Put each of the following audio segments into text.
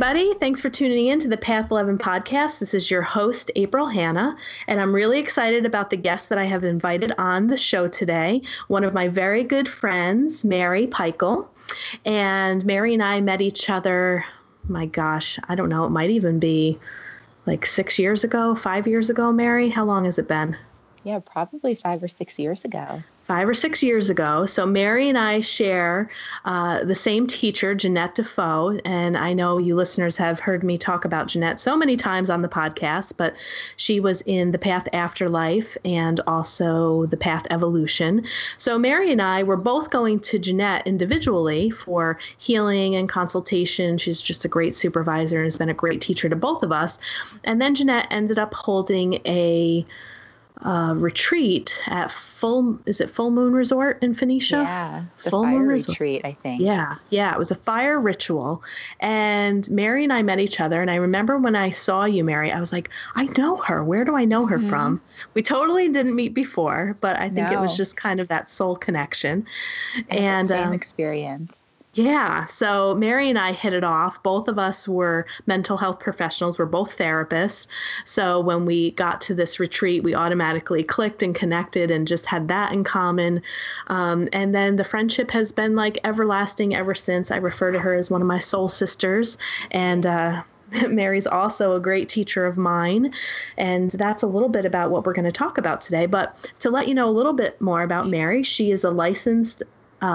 everybody. Thanks for tuning in to the Path 11 podcast. This is your host, April Hanna, and I'm really excited about the guest that I have invited on the show today, one of my very good friends, Mary Pikul. And Mary and I met each other, my gosh, I don't know, it might even be like 6 years ago, 5 years ago, Mary. How long has it been? Yeah, probably 5 or 6 years ago. 5 or 6 years ago. So Mary and I share the same teacher, Jeanette Defoe, and I know you listeners have heard me talk about Jeanette so many times on the podcast, but she was in the Path Afterlife and also the Path Evolution. So Mary and I were both going to Jeanette individually for healing and consultation. She's just a great supervisor and has been a great teacher to both of us. And then Jeanette ended up holding a retreat at Full Moon Resort in Phoenicia? Yeah, the Full Moon retreat, I think. Yeah, it was a fire ritual. And Mary and I met each other. And I remember when I saw you, Mary, I was like, I know her. Where do I know her from? We totally didn't meet before, but I think it was just kind of that soul connection. And same experience. Yeah. So Mary and I hit it off. Both of us were mental health professionals. We're both therapists. So when we got to this retreat, we automatically clicked and connected and just had that in common. And then the friendship has been like everlasting ever since. I refer to her as one of my soul sisters. And Mary's also a great teacher of mine. And that's a little bit about what we're going to talk about today. But to let you know a little bit more about Mary, she is a licensed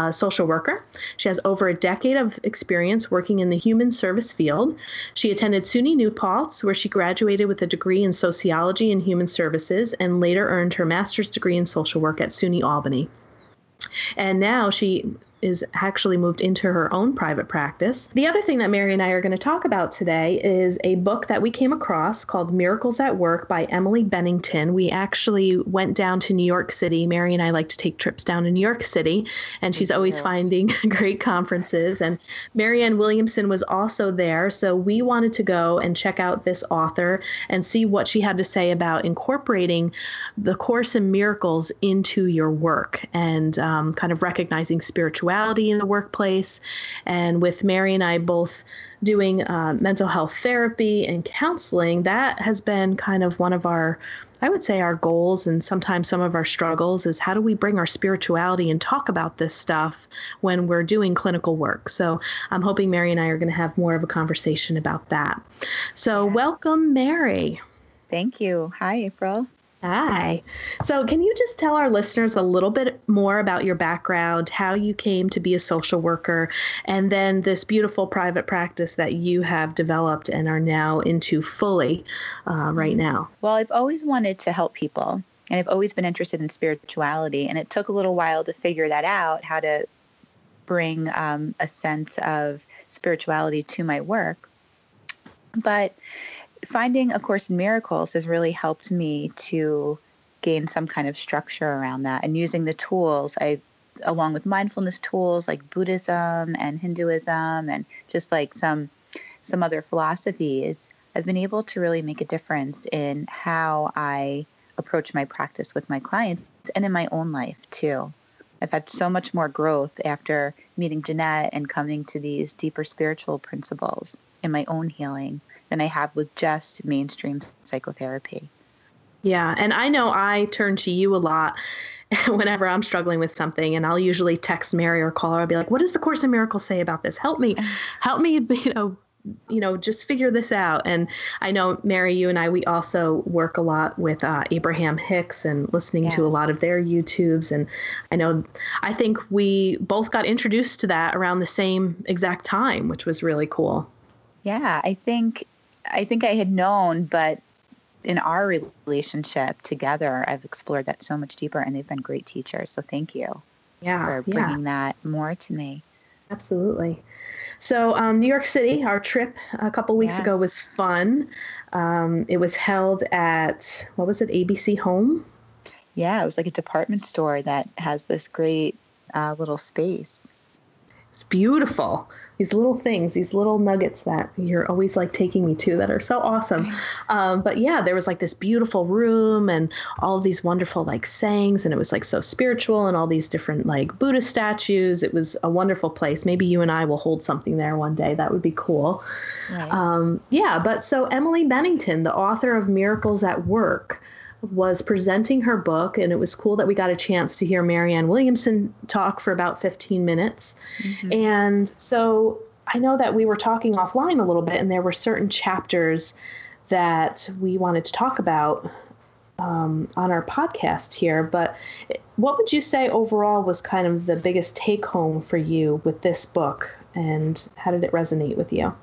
social worker. She has over a decade of experience working in the human service field. She attended SUNY New Paltz, where she graduated with a degree in sociology and human services, and later earned her master's degree in social work at SUNY Albany. And now she is actually moved into her own private practice. The other thing that Mary and I are going to talk about today is a book that we came across called Miracles at Work by Emily Bennington. We actually went down to New York City. Mary and I like to take trips down to New York City, and she's always finding great conferences. And Marianne Williamson was also there. So we wanted to go and check out this author and see what she had to say about incorporating the Course in Miracles into your work and kind of recognizing spirituality in the workplace. And with Mary and I both doing mental health therapy and counseling, that has been kind of one of our, I would say, our goals and sometimes some of our struggles is how do we bring our spirituality and talk about this stuff when we're doing clinical work. So I'm hoping Mary and I are going to have more of a conversation about that. So welcome, Mary. Thank you. Hi, April. Hi. So can you just tell our listeners a little bit more about your background, how you came to be a social worker, and then this beautiful private practice that you have developed and are now into fully right now? Well, I've always wanted to help people, and I've always been interested in spirituality, and it took a little while to figure that out, how to bring a sense of spirituality to my work. But finding A Course in Miracles has really helped me to gain some kind of structure around that, and using the tools, along with mindfulness tools like Buddhism and Hinduism and just like some other philosophies, I've been able to really make a difference in how I approach my practice with my clients and in my own life too. I've had so much more growth after meeting Jeanette and coming to these deeper spiritual principles in my own healing than I have with just mainstream psychotherapy. Yeah. And I know I turn to you a lot whenever I'm struggling with something, and I'll usually text Mary or call her. I'll be like, what does the Course in Miracles say about this? Help me, just figure this out. And I know, Mary, you and I, we also work a lot with Abraham Hicks and listening to a lot of their YouTubes. And I think we both got introduced to that around the same exact time, which was really cool. Yeah, I think I had known, but in our relationship together, I've explored that so much deeper, and they've been great teachers. So thank you for bringing that more to me. Absolutely. So New York City, our trip a couple weeks ago was fun. It was held at, what was it, ABC Home? Yeah, it was like a department store that has this great little space. It's beautiful. These little things, these little nuggets that you're always like taking me to that are so awesome. But yeah, there was like this beautiful room and all of these wonderful like sayings, and it was like so spiritual and all these different like Buddhist statues. It was a wonderful place. Maybe you and I will hold something there one day. That would be cool. Right. Yeah, but so Emily Bennington, the author of Miracles at Work, was presenting her book, and it was cool that we got a chance to hear Marianne Williamson talk for about 15 minutes. Mm-hmm. And so I know that we were talking offline a little bit, and there were certain chapters that we wanted to talk about on our podcast here. But what would you say overall was kind of the biggest take home for you with this book, and how did it resonate with you?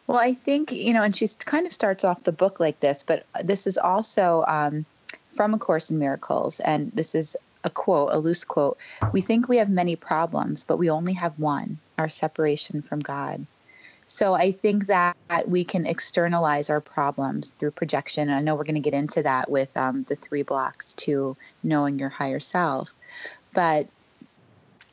Well, I think, and she kind of starts off the book like this, but this is also from A Course in Miracles. And this is a quote, a loose quote. We think we have many problems, but we only have one, our separation from God. So I think that we can externalize our problems through projection. And I know we're going to get into that with the 3 blocks to knowing your higher self. But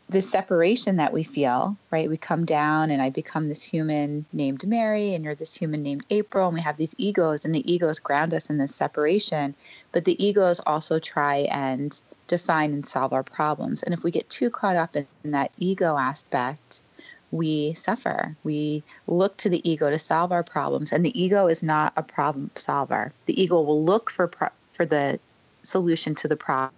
the separation that we feel, right? We come down and I become this human named Mary, and you're this human named April, and we have these egos, and the egos ground us in this separation. But the egos also try and define and solve our problems. And if we get too caught up in that ego aspect, we suffer. We look to the ego to solve our problems, and the ego is not a problem solver. The ego will look for the solution to the problem,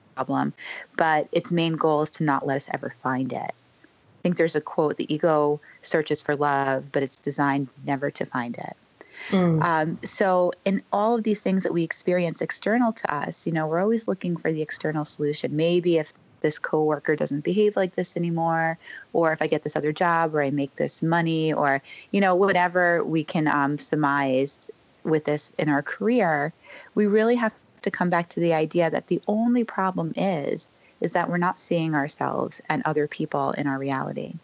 but its main goal is to not let us ever find it. I think there's a quote, the ego searches for love, but it's designed never to find it. So in all of these things that we experience external to us, we're always looking for the external solution. Maybe if this coworker doesn't behave like this anymore, or if I get this other job, or I make this money, or, whatever we can surmise with this in our career, we really have to come back to the idea that the only problem is that we're not seeing ourselves and other people in our reality.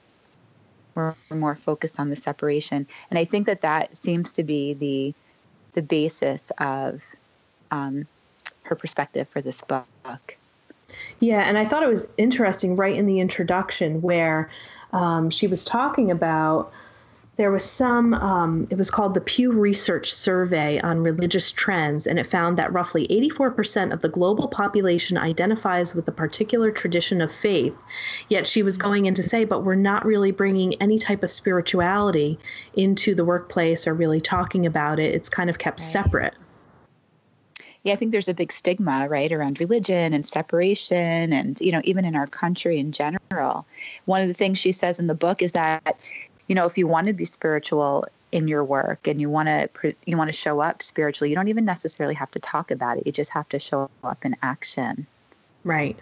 We're more focused on the separation. And I think that seems to be the basis of her perspective for this book. Yeah, and I thought it was interesting right in the introduction where she was talking about there was it was called the Pew Research Survey on Religious Trends, and it found that roughly 84% of the global population identifies with a particular tradition of faith. Yet she was going in to say, but we're not really bringing any type of spirituality into the workplace or really talking about it. It's kind of kept separate. Yeah, I think there's a big stigma, right, around religion and separation and, even in our country in general. One of the things she says in the book is that, if you want to be spiritual in your work and you want to show up spiritually, you don't even necessarily have to talk about it. You just have to show up in action. Right.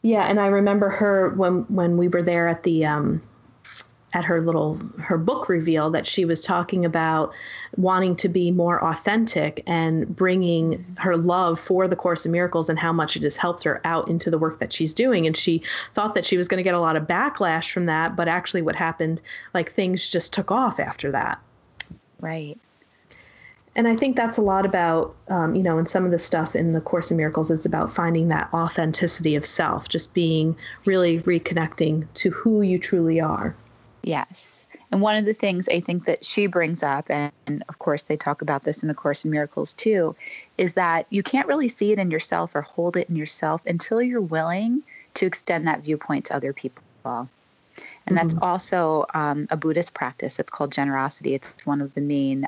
Yeah, and I remember her when we were there at the at her book reveal that she was talking about wanting to be more authentic and bringing her love for the Course in Miracles and how much it has helped her out into the work that she's doing. And she thought that she was going to get a lot of backlash from that, but actually what happened, like things just took off after that. Right. And I think that's a lot about, in some of the stuff in the Course in Miracles, it's about finding that authenticity of self, just being really reconnecting to who you truly are. Yes. And one of the things I think that she brings up, and of course they talk about this in A Course in Miracles too, is that you can't really see it in yourself or hold it in yourself until you're willing to extend that viewpoint to other people. And that's also a Buddhist practice. It's called generosity. It's one of the main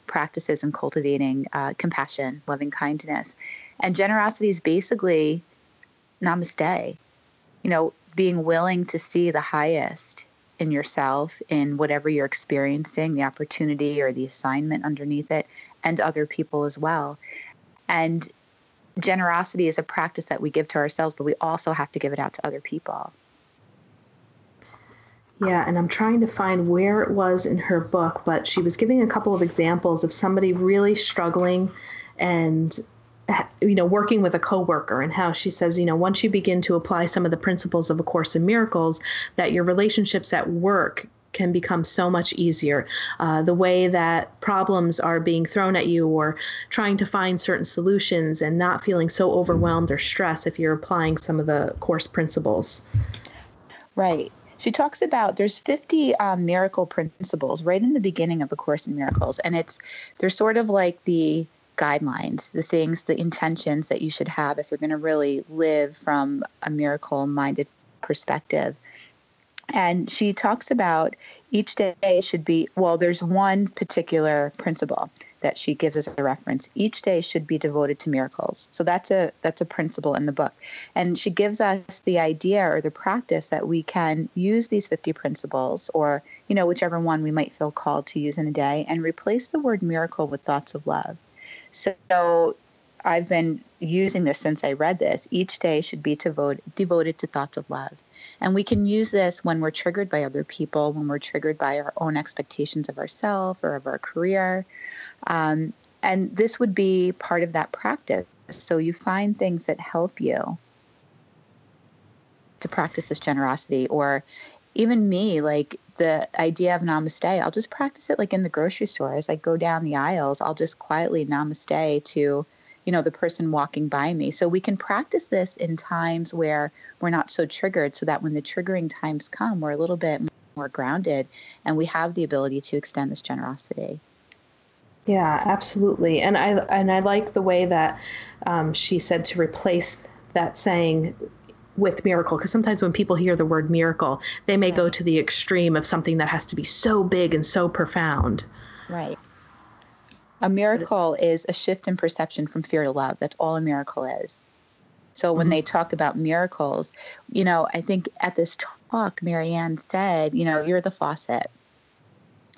practices in cultivating compassion, loving kindness. And generosity is basically namaste, being willing to see the highest in yourself, in whatever you're experiencing, the opportunity or the assignment underneath it, and other people as well. And generosity is a practice that we give to ourselves, but we also have to give it out to other people. Yeah, and I'm trying to find where it was in her book, but she was giving a couple of examples of somebody really struggling and working with a coworker, and how she says, once you begin to apply some of the principles of A Course in Miracles, that your relationships at work can become so much easier. The way that problems are being thrown at you, or trying to find certain solutions and not feeling so overwhelmed or stressed if you're applying some of the Course principles. Right. She talks about there's 50 miracle principles right in the beginning of A Course in Miracles. And they're sort of like the guidelines, the things, the intentions that you should have if you're going to really live from a miracle-minded perspective. And she talks about each day should be, well, there's one particular principle that she gives as a reference. Each day should be devoted to miracles. So that's a principle in the book. And she gives us the idea or the practice that we can use these 50 principles, or, whichever one we might feel called to use in a day, and replace the word miracle with thoughts of love. So I've been using this since I read this. Each day should be devoted to thoughts of love. And we can use this when we're triggered by other people, when we're triggered by our own expectations of ourselves or of our career. And this would be part of that practice. So you find things that help you to practice this generosity. Or even me, like the idea of namaste, I'll just practice it like in the grocery store. As I go down the aisles, I'll just quietly namaste to the person walking by me. So we can practice this in times where we're not so triggered, so that when the triggering times come, we're a little bit more grounded and we have the ability to extend this generosity. Yeah, absolutely. And I like the way that she said to replace that saying with miracle, because sometimes when people hear the word miracle, they may go to the extreme of something that has to be so big and so profound. Right. A miracle is a shift in perception from fear to love. That's all a miracle is. So when they talk about miracles, I think at this talk, Marianne said, you're the faucet.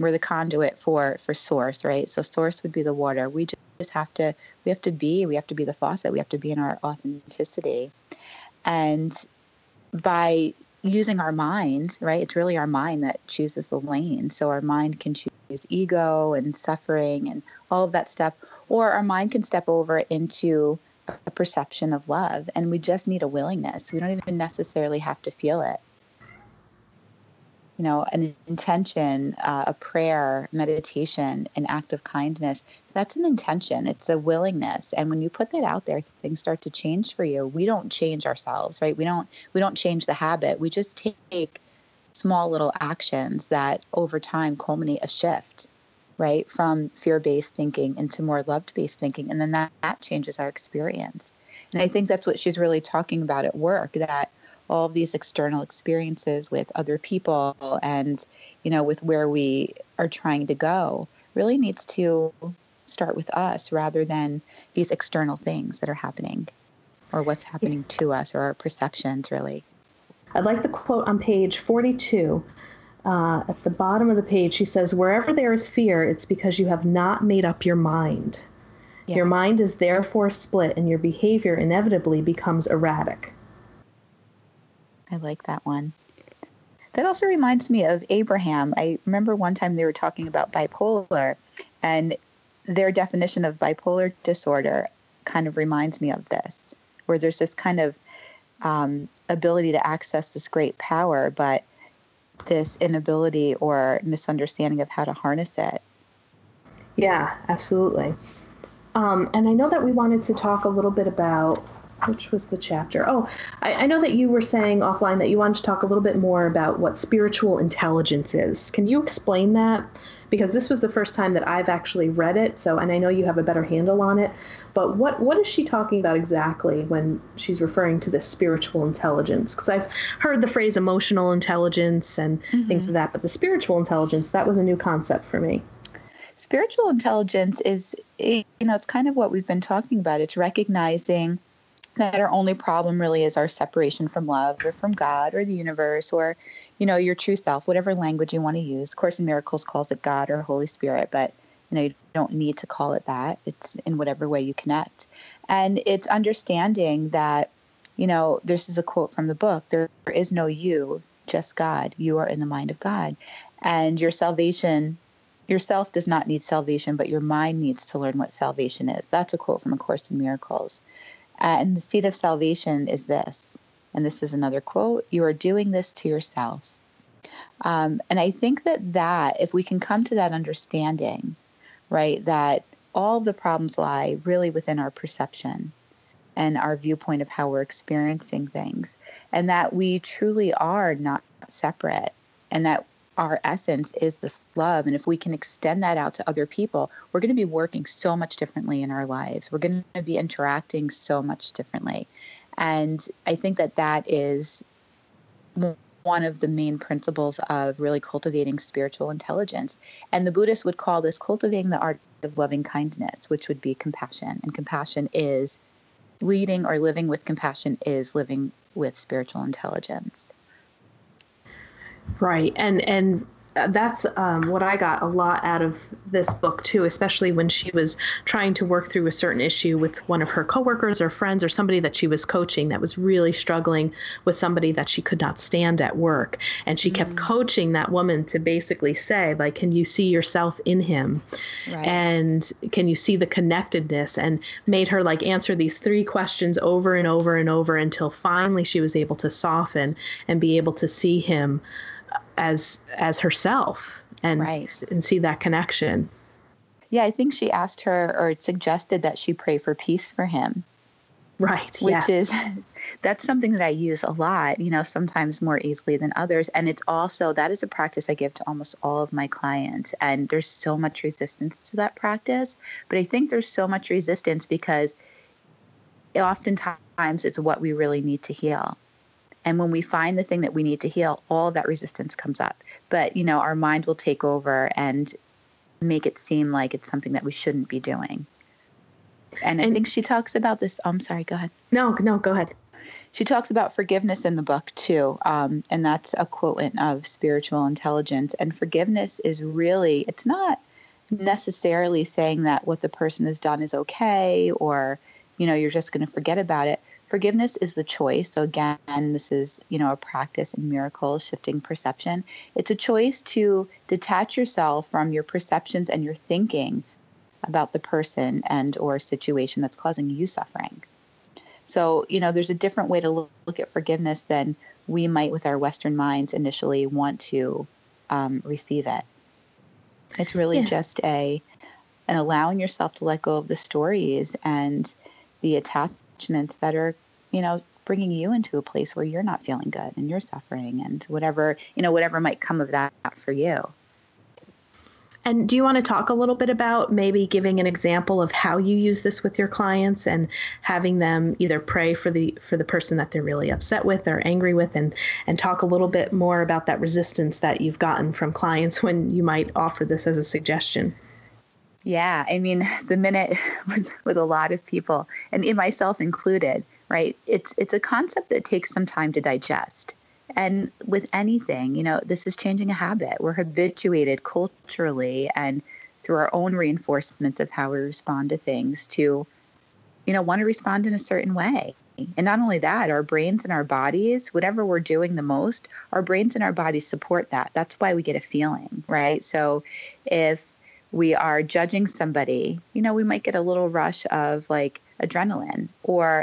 We're the conduit for source, right? So source would be the water. We have to be the faucet. We have to be in our authenticity. And by using our mind, right? It's really our mind that chooses the lane. So our mind can choose ego and suffering and all of that stuff, or our mind can step over into a perception of love. And we just need a willingness. We don't even necessarily have to feel it. An intention, a prayer, meditation, an act of kindness, that's an intention. It's a willingness. And when you put that out there, things start to change for you. We don't change ourselves, right? We don't change the habit. We just take small little actions that over time culminate a shift, right? From fear-based thinking into more love-based thinking. And then that changes our experience. And I think that's what she's really talking about at work, that all of these external experiences with other people and, with where we are trying to go really needs to start with us rather than these external things that are happening or what's happening to us or our perceptions, really. I'd like the quote on page 42. At the bottom of the page, she says, "Wherever there is fear, it's because you have not made up your mind. Yeah. Your mind is therefore split and your behavior inevitably becomes erratic." I like that one. That also reminds me of Abraham. I remember one time they were talking about bipolar, and their definition of bipolar disorder kind of reminds me of this, where there's this kind of ability to access this great power, but this inability or misunderstanding of how to harness it. Yeah, absolutely. And I know that we wanted to talk a little bit about, which was the chapter? Oh, I know that you were saying offline that you wanted to talk a little bit more about what spiritual intelligence is. Can you explain that? Because this was the first time that I've actually read it, and I know you have a better handle on it. But what is she talking about exactly when she's referring to this spiritual intelligence? Because I've heard the phrase emotional intelligence and things of that, but the spiritual intelligence, that was a new concept for me. Spiritual intelligence is, it's kind of what we've been talking about. It's recognizing that our only problem really is our separation from love or from God or the universe or, your true self, whatever language you want to use. Course in Miracles calls it God or Holy Spirit, but, you don't need to call it that. It's in whatever way you connect. And it's understanding that, this is a quote from the book, there is no you, just God. You are in the mind of God. And yourself does not need salvation, but your mind needs to learn what salvation is. That's a quote from A Course in Miracles. And the seed of salvation is this, and this is another quote, "You are doing this to yourself." And I think that if we can come to that understanding, right, that all the problems lie really within our perception, and our viewpoint of how we're experiencing things, and that we truly are not separate, and that our essence is this love. And if we can extend that out to other people, we're going to be working so much differently in our lives. We're going to be interacting so much differently. And I think that that is one of the main principles of really cultivating spiritual intelligence. And the Buddhists would call this cultivating the art of loving kindness, which would be compassion. And compassion is leading, or living with compassion is living with spiritual intelligence. Right. And that's what I got a lot out of this book, too, especially when she was trying to work through a certain issue with one of her coworkers or friends or somebody that she was coaching that was really struggling with somebody that she could not stand at work. And she kept coaching that woman to basically say, like, can you see yourself in him? Right. And can you see the connectedness? And made her like answer these 3 questions over and over and over until finally she was able to soften and be able to see him as herself and and see that connection. Yeah, I think she asked her, or suggested that she pray for peace for him. Right. Which is, that's something that I use a lot, sometimes more easily than others. And it's also, that is a practice I give to almost all of my clients. And there's so much resistance to that practice. But I think there's so much resistance because oftentimes it's what we really need to heal. And when we find the thing that we need to heal, all of that resistance comes up. But, our mind will take over and make it seem like it's something that we shouldn't be doing. And I think she talks about this. I'm sorry, go ahead. No, go ahead. She talks about forgiveness in the book, too. And that's a quote of spiritual intelligence. And forgiveness is really, it's not necessarily saying that what the person has done is okay, or, you're just going to forget about it. Forgiveness is the choice. So again, this is, a practice in miracle, shifting perception. It's a choice to detach yourself from your perceptions and your thinking about the person and or situation that's causing you suffering. So, there's a different way to look at forgiveness than we might with our Western minds initially want to receive it. It's really just an allowing yourself to let go of the stories and the attachments that are, bringing you into a place where you're not feeling good and you're suffering, and whatever might come of that for you. And do you want to talk a little bit about maybe giving an example of how you use this with your clients and having them either pray for the person that they're really upset with or angry with, and talk a little bit more about that resistance that you've gotten from clients when you might offer this as a suggestion? Yeah, I mean, the minute with a lot of people, and in myself included, right? It's a concept that takes some time to digest. And with anything, this is changing a habit. We're habituated culturally and through our own reinforcements of how we respond to things to, want to respond in a certain way. And not only that, our brains and our bodies, whatever we're doing the most, our brains and our bodies support that. That's why we get a feeling, right? So if we are judging somebody, we might get a little rush of like adrenaline,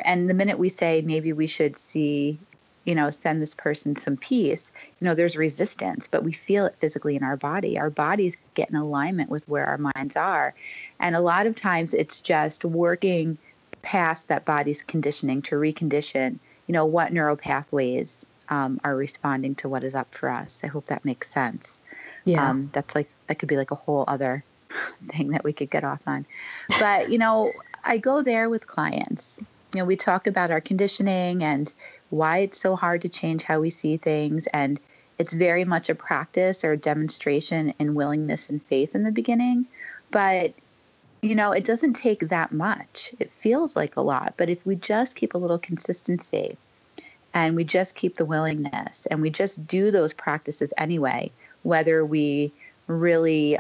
and the minute we say maybe we should send this person some peace, there's resistance, but we feel it physically in our body. Our bodies get in alignment with where our minds are. And a lot of times it's just working past that body's conditioning to recondition, what neural pathways are responding to what is up for us. I hope that makes sense. Yeah. That could be like a whole other thing that we could get off on. But, I go there with clients. We talk about our conditioning and why it's so hard to change how we see things. And it's very much a practice or a demonstration in willingness and faith in the beginning. But, it doesn't take that much. It feels like a lot. But if we just keep a little consistency and we just keep the willingness and we just do those practices anyway, whether we really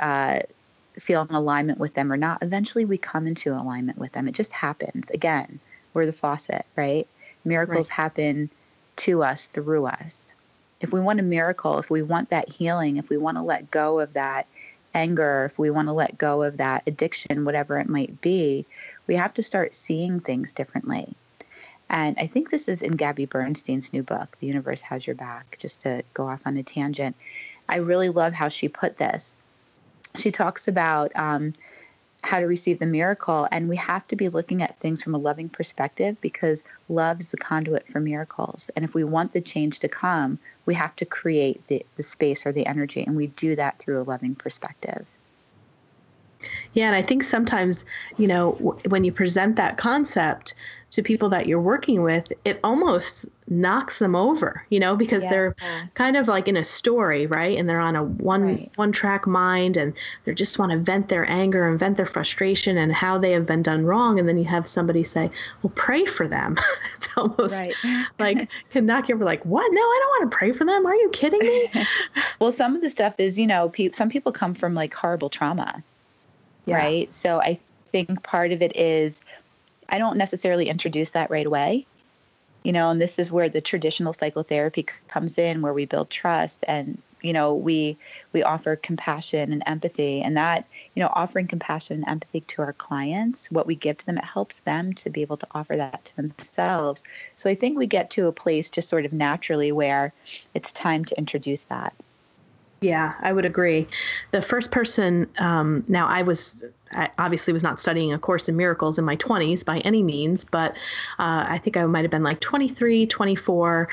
feel in alignment with them or not, eventually we come into alignment with them. It just happens. Again, we're the faucet, right? Miracles happen to us, through us. If we want a miracle, if we want that healing, if we want to let go of that anger, if we want to let go of that addiction, whatever it might be, we have to start seeing things differently. And I think this is in Gabby Bernstein's new book, The Universe Has Your Back, just to go off on a tangent. I really love how she put this. She talks about how to receive the miracle. And we have to be looking at things from a loving perspective, because love is the conduit for miracles. And if we want the change to come, we have to create the space or the energy. And we do that through a loving perspective. Yeah, and I think sometimes, when you present that concept to people that you're working with, it almost knocks them over, because they're kind of like in a story, right? And they're on a one track mind, and they just want to vent their anger and vent their frustration and how they have been done wrong. And then you have somebody say, well, pray for them. It's almost like can knock you over, like, what? No, I don't want to pray for them. Are you kidding me? Well, some of the stuff is, some people come from like horrible trauma. Yeah. Right. So I think part of it is I don't necessarily introduce that right away, and this is where the traditional psychotherapy comes in, where we build trust and, we offer compassion and empathy, and that, offering compassion and empathy to our clients, what we give to them, it helps them to be able to offer that to themselves. So I think we get to a place just sort of naturally where it's time to introduce that. Yeah, I would agree. The first person, now I obviously was not studying A Course in Miracles in my 20s by any means, but I think I might have been like 23, 24.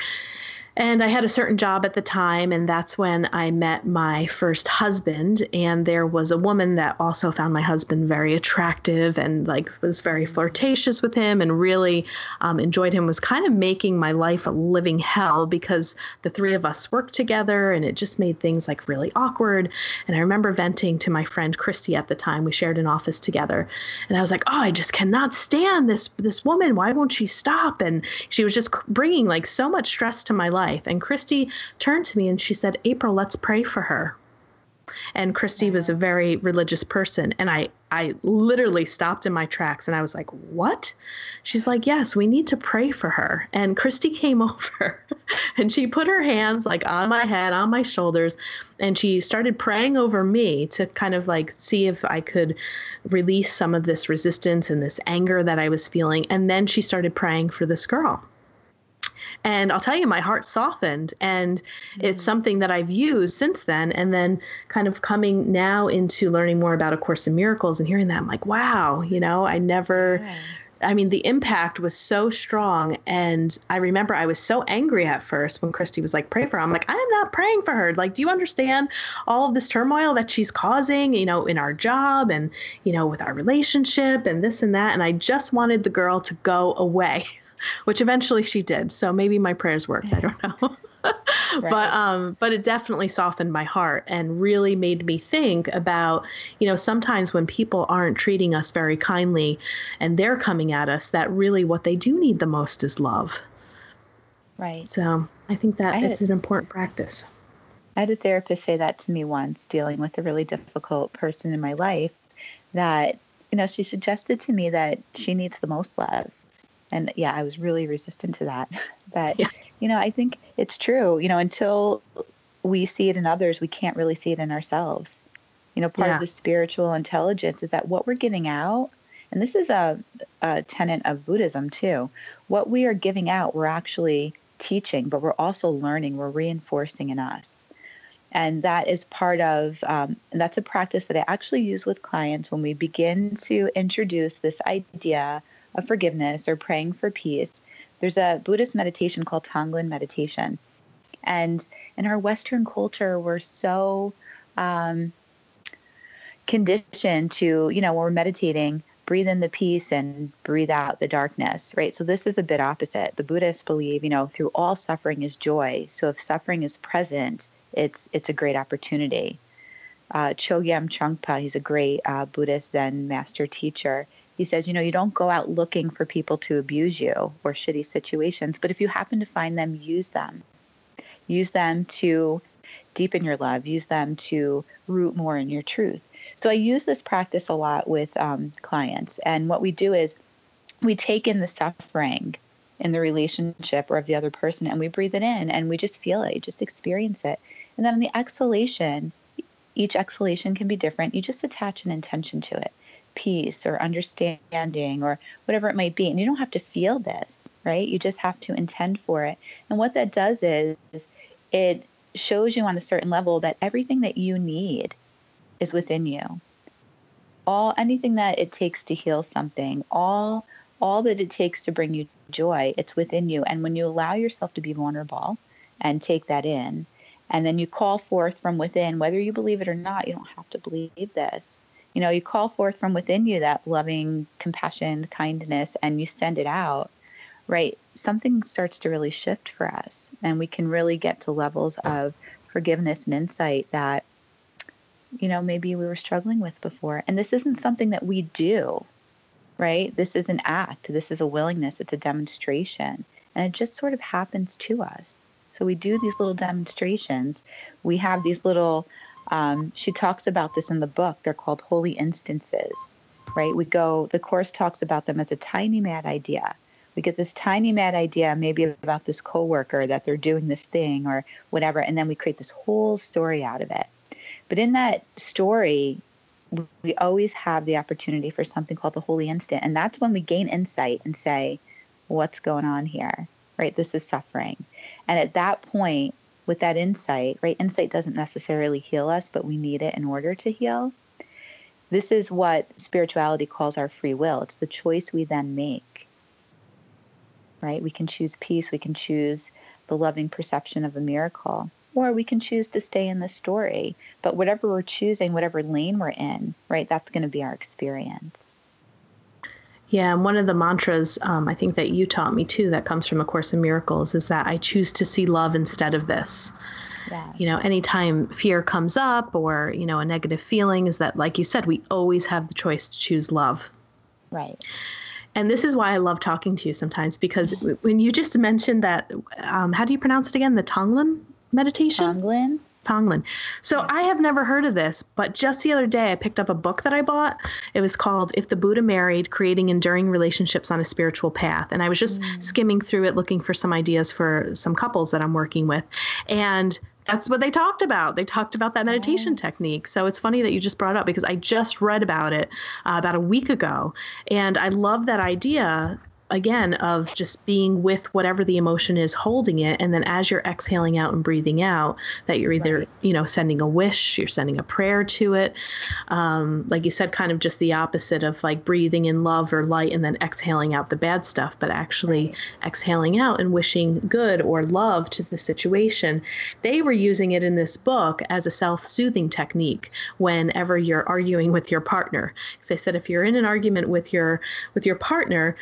And I had a certain job at the time, and that's when I met my first husband. And there was a woman that also found my husband very attractive and was very flirtatious with him and really enjoyed him, was kind of making my life a living hell because the three of us worked together and it just made things really awkward. And I remember venting to my friend Christy at the time. We shared an office together. And I was like, oh, I just cannot stand this woman. Why won't she stop? And she was just bringing so much stress to my life. And Christy turned to me and she said, April, let's pray for her. And Christy was a very religious person. And I literally stopped in my tracks and I was like, what? She's like, yes, we need to pray for her. And Christy came over and she put her hands on my head, on my shoulders, and she started praying over me to kind of see if I could release some of this resistance and this anger that I was feeling. And then she started praying for this girl. And I'll tell you, my heart softened, and it's something that I've used since then. And then kind of coming now into learning more about A Course in Miracles and hearing that, I'm like, wow, the impact was so strong. And I remember I was so angry at first when Christy was like, pray for her. I'm like, I am not praying for her. Do you understand all of this turmoil that she's causing, in our job and, with our relationship and this and that. And I just wanted the girl to go away. Which eventually she did. So maybe my prayers worked. I don't know. But it definitely softened my heart and really made me think about, sometimes when people aren't treating us very kindly and they're coming at us, that really what they do need the most is love. Right. So I think that it's an important practice. I had a therapist say that to me once, dealing with a really difficult person in my life, that, she suggested to me that she needs the most love. And I was really resistant to that. I think it's true. Until we see it in others, we can't really see it in ourselves. Part of the spiritual intelligence is that what we're giving out, and this is a tenet of Buddhism too, what we are giving out, we're actually teaching, but we're also learning, we're reinforcing in us. And that is part of, and that's a practice that I actually use with clients when we begin to introduce this idea of forgiveness or praying for peace. There's a Buddhist meditation called Tonglen meditation. And in our Western culture, we're so conditioned to, when we're meditating, breathe in the peace and breathe out the darkness, right? So this is a bit opposite. The Buddhists believe, through all suffering is joy. So if suffering is present, it's a great opportunity. Chogyam Trungpa, he's a great Buddhist Zen master teacher. He says, you don't go out looking for people to abuse you or shitty situations, but if you happen to find them, use them. Use them to deepen your love. Use them to root more in your truth. So I use this practice a lot with clients. And what we do is we take in the suffering in the relationship or of the other person, and we breathe it in, and we just feel it, just experience it. And then on the exhalation, each exhalation can be different. You just attach an intention to it. Peace or understanding or whatever it might be. And you don't have to feel this, right? You just have to intend for it. And what that does is it shows you on a certain level that everything that you need is within you. anything that it takes to heal something, all that it takes to bring you joy, it's within you. And when you allow yourself to be vulnerable and take that in, and then you call forth from within, whether you believe it or not, you don't have to believe this. You call forth from within you that loving compassion, kindness, and you send it out, right? Something starts to really shift for us, and we can really get to levels of forgiveness and insight that, maybe we were struggling with before. And this isn't something that we do, right? This is an act. This is a willingness. It's a demonstration. And it just sort of happens to us. So we do these little demonstrations. We have these little, she talks about this in the book. They're called holy instances, right? The Course talks about them as a tiny mad idea. We get this tiny mad idea, maybe about this coworker, that they're doing this thing or whatever. And then we create this whole story out of it. But in that story, we always have the opportunity for something called the holy instant. And that's when we gain insight and say, what's going on here, right? This is suffering. And at that point, with that insight, right? Insight doesn't necessarily heal us, but we need it in order to heal. This is what spirituality calls our free will. It's the choice we then make, right? We can choose peace. We can choose the loving perception of a miracle. Or we can choose to stay in the story. But whatever we're choosing, whatever lane we're in, right, that's going to be our experience. Yeah, and one of the mantras I think that you taught me too, that comes from A Course in Miracles, is that I choose to see love instead of this. Yes. Anytime fear comes up or, a negative feeling, is that, like you said, we always have the choice to choose love. Right. And this is why I love talking to you sometimes, because when you just mentioned that, how do you pronounce it again? The Tonglen meditation? Tonglen. So I have never heard of this, but just the other day I picked up a book that I bought. It was called If the Buddha Married, Creating Enduring Relationships on a Spiritual Path. And I was just skimming through it, looking for some ideas for some couples that I'm working with. And that's what they talked about. They talked about that meditation technique. So it's funny that you just brought it up, because I just read about it about a week ago. And I love that idea, again, of just being with whatever the emotion is, holding it. And then as you're exhaling out and breathing out, that you're either, sending a wish, you're sending a prayer to it. Like you said, kind of just the opposite of like breathing in love or light and then exhaling out the bad stuff, but actually exhaling out and wishing good or love to the situation. They were using it in this book as a self-soothing technique whenever you're arguing with your partner. Because they said, if you're in an argument with your partner,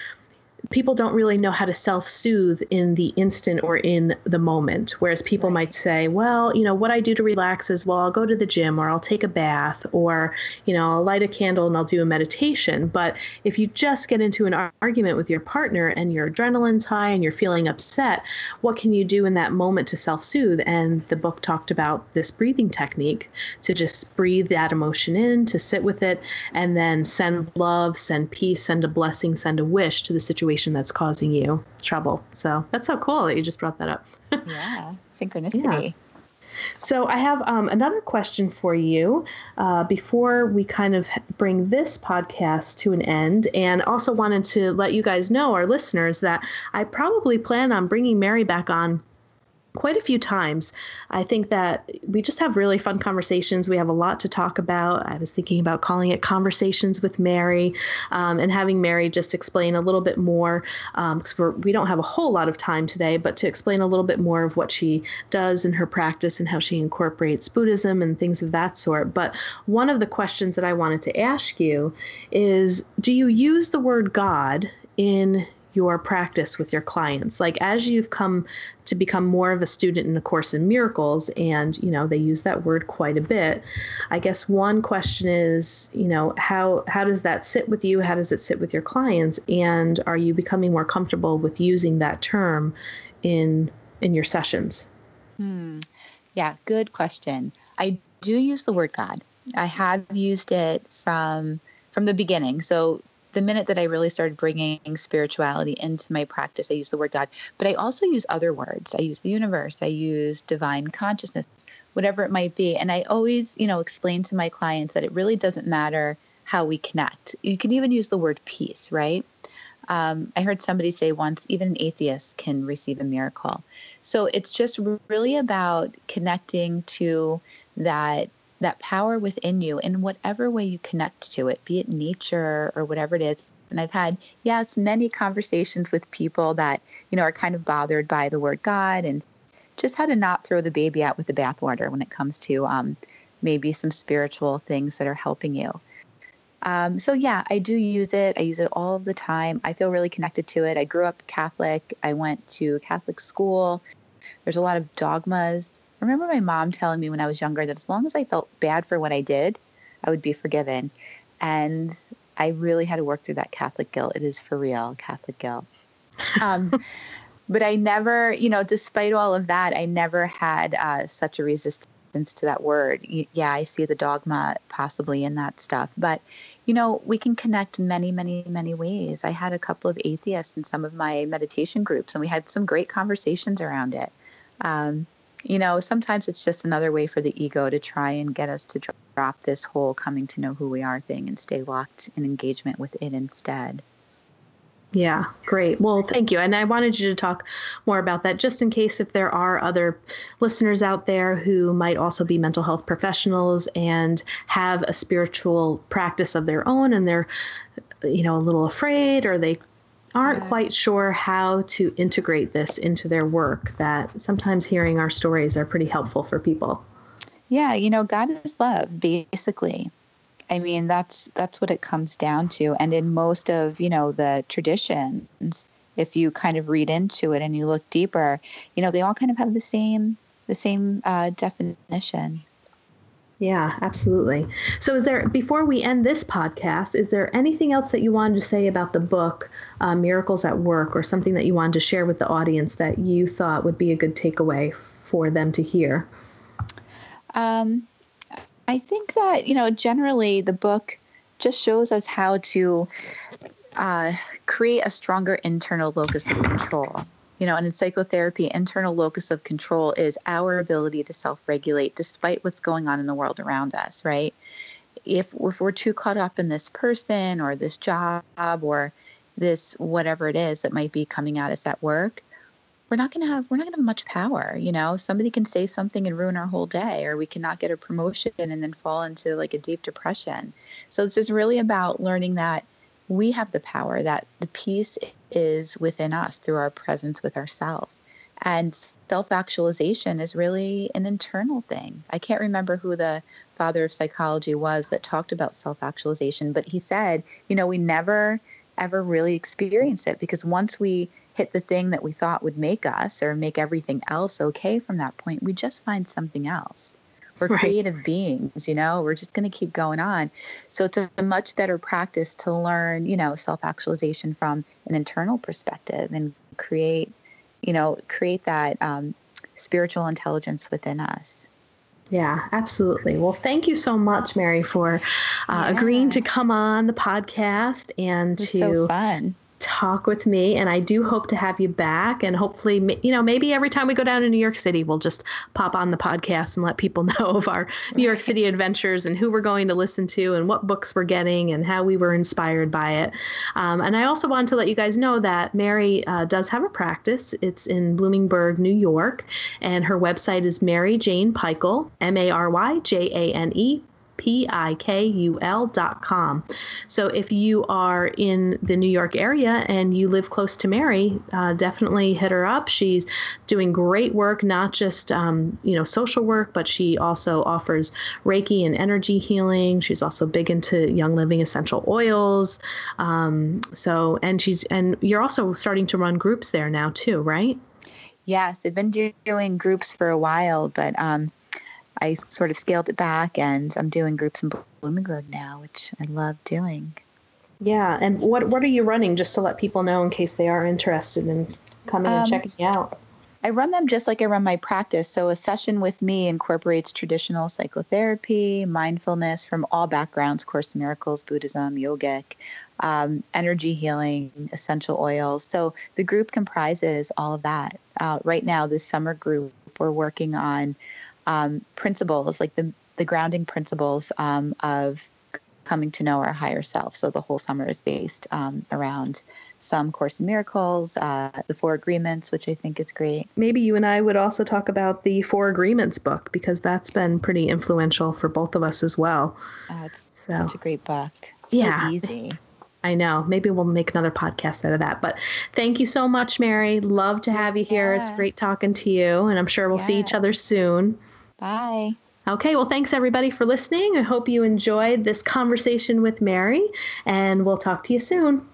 people don't really know how to self-soothe in the instant or in the moment. Whereas people might say, well, what I do to relax is, well, I'll go to the gym, or I'll take a bath, or, I'll light a candle and I'll do a meditation. But if you just get into an argument with your partner and your adrenaline's high and you're feeling upset, what can you do in that moment to self-soothe? And the book talked about this breathing technique to just breathe that emotion in, to sit with it, and then send love, send peace, send a blessing, send a wish to the situation that's causing you trouble. So that's so cool that you just brought that up. Yeah, synchronicity. Yeah. So I have another question for you before we kind of bring this podcast to an end, and also wanted to let you guys know, our listeners, that I probably plan on bringing Mary back on quite a few times. I think that we just have really fun conversations. We have a lot to talk about. I was thinking about calling it Conversations with Mary, and having Mary just explain a little bit more, because we don't have a whole lot of time today, but to explain a little bit more of what she does in her practice and how she incorporates Buddhism and things of that sort. But one of the questions that I wanted to ask you is, do you use the word God in your practice with your clients? Like, as you've come to become more of a student in A Course in Miracles, and, they use that word quite a bit, I guess one question is, how does that sit with you? How does it sit with your clients? And are you becoming more comfortable with using that term in your sessions? Yeah, good question. I do use the word God. I have used it from the beginning. So the minute that I really started bringing spirituality into my practice, I use the word God, but I also use other words. I use the universe. I use divine consciousness, whatever it might be. And I always, explain to my clients that it really doesn't matter how we connect. You can even use the word peace, right? I heard somebody say once, even an atheist can receive a miracle. So it's just really about connecting to that that power within you in whatever way you connect to it, be it nature or whatever it is. And I've had, yes, many conversations with people that, are kind of bothered by the word God, and just how to not throw the baby out with the bathwater when it comes to maybe some spiritual things that are helping you. So yeah, I do use it. I use it all the time. I feel really connected to it. I grew up Catholic. I went to Catholic school. There's a lot of dogmas. I remember my mom telling me when I was younger that as long as I felt bad for what I did, I would be forgiven. And I really had to work through that Catholic guilt. It is for real, Catholic guilt. But I never, despite all of that, I never had such a resistance to that word. Yeah, I see the dogma possibly in that stuff. But, we can connect in many, many, many ways. I had a couple of atheists in some of my meditation groups, and we had some great conversations around it. Sometimes it's just another way for the ego to try and get us to drop this whole coming to know who we are thing and stay locked in engagement with it instead. Yeah, great. Well, thank you. And I wanted you to talk more about that just in case if there are other listeners out there who might also be mental health professionals and have a spiritual practice of their own and they're, a little afraid or they aren't quite sure how to integrate this into their work, that sometimes hearing our stories are pretty helpful for people. Yeah, God is love, basically. I mean, that's what it comes down to. And in most of, the traditions, if you kind of read into it and you look deeper, they all kind of have the same definition. Yeah, absolutely. So before we end this podcast, is there anything else that you wanted to say about the book, Miracles at Work, or something that you wanted to share with the audience that you thought would be a good takeaway for them to hear? I think that, generally the book just shows us how to create a internal internal locus of control. And in psychotherapy, internal locus of control is our ability to self-regulate despite what's going on in the world around us, right? If we're too caught up in this person or this job or this whatever it is that might be coming at us at work, we're not going to have much power. Somebody can say something and ruin our whole day, or we cannot get a promotion and then fall into like a deep depression. So it's just really about learning that we have the power, that the peace is within us through our presence with ourselves. And self-actualization is really an internal thing. I can't remember who the father of psychology was that talked about self-actualization, but he said, we never ever really experience it, because once we hit the thing that we thought would make us or make everything else okay from that point, we just find something else. We're creative beings, we're just going to keep going on. So it's a much better practice to learn, self-actualization from an internal perspective and create that spiritual intelligence within us. Yeah, absolutely. Well, thank you so much, Mary, for agreeing to come on the podcast and so fun. Talk with me. And I do hope to have you back. And hopefully, maybe every time we go down to New York City, we'll just pop on the podcast and let people know of our New York City adventures and who we're going to listen to and what books we're getting and how we were inspired by it. And I also wanted to let you guys know that Mary does have a practice. It's in Bloomingburg, New York. And her website is Mary Jane Pikul, MaryJane Pikul.com. So if you are in the New York area and you live close to Mary, definitely hit her up. She's doing great work, not just social work, but she also offers Reiki and energy healing. She's also big into Young Living essential oils. And you're also starting to run groups there now too, right? Yes, I've been doing groups for a while, but I sort of scaled it back, and I'm doing groups in Bloomingburg now, which I love doing. Yeah. And what are you running, just to let people know in case they are interested in coming and checking you out? I run them just like I run my practice. So a session with me incorporates traditional psychotherapy, mindfulness from all backgrounds, Course in Miracles, Buddhism, yogic, energy healing, essential oils. So the group comprises all of that. Right now, this summer group, we're working on principles, like the grounding principles of coming to know our higher self. So the whole summer is based around some Course in Miracles, the 4 Agreements, which I think is great. Maybe you and I would also talk about the 4 Agreements book, because that's been pretty influential for both of us as well. It's such a great book. It's so easy. I know. Maybe we'll make another podcast out of that. But thank you so much, Mary. Love to have you here. It's great talking to you, and I'm sure we'll see each other soon. Bye. Okay, well, thanks everybody for listening. I hope you enjoyed this conversation with Mary, and we'll talk to you soon.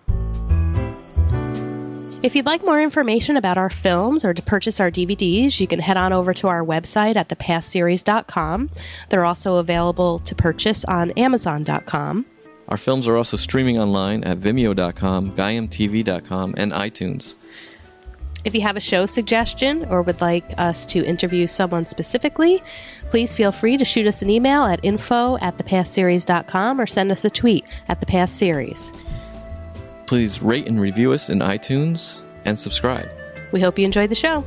If you'd like more information about our films or to purchase our DVDs, you can head on over to our website at thepastseries.com. They're also available to purchase on amazon.com. Our films are also streaming online at vimeo.com, gaiamtv.com, and iTunes. If you have a show suggestion or would like us to interview someone specifically, please feel free to shoot us an email at info@thepastseries.com or send us a tweet at thepastseries. Please rate and review us in iTunes and subscribe. We hope you enjoyed the show.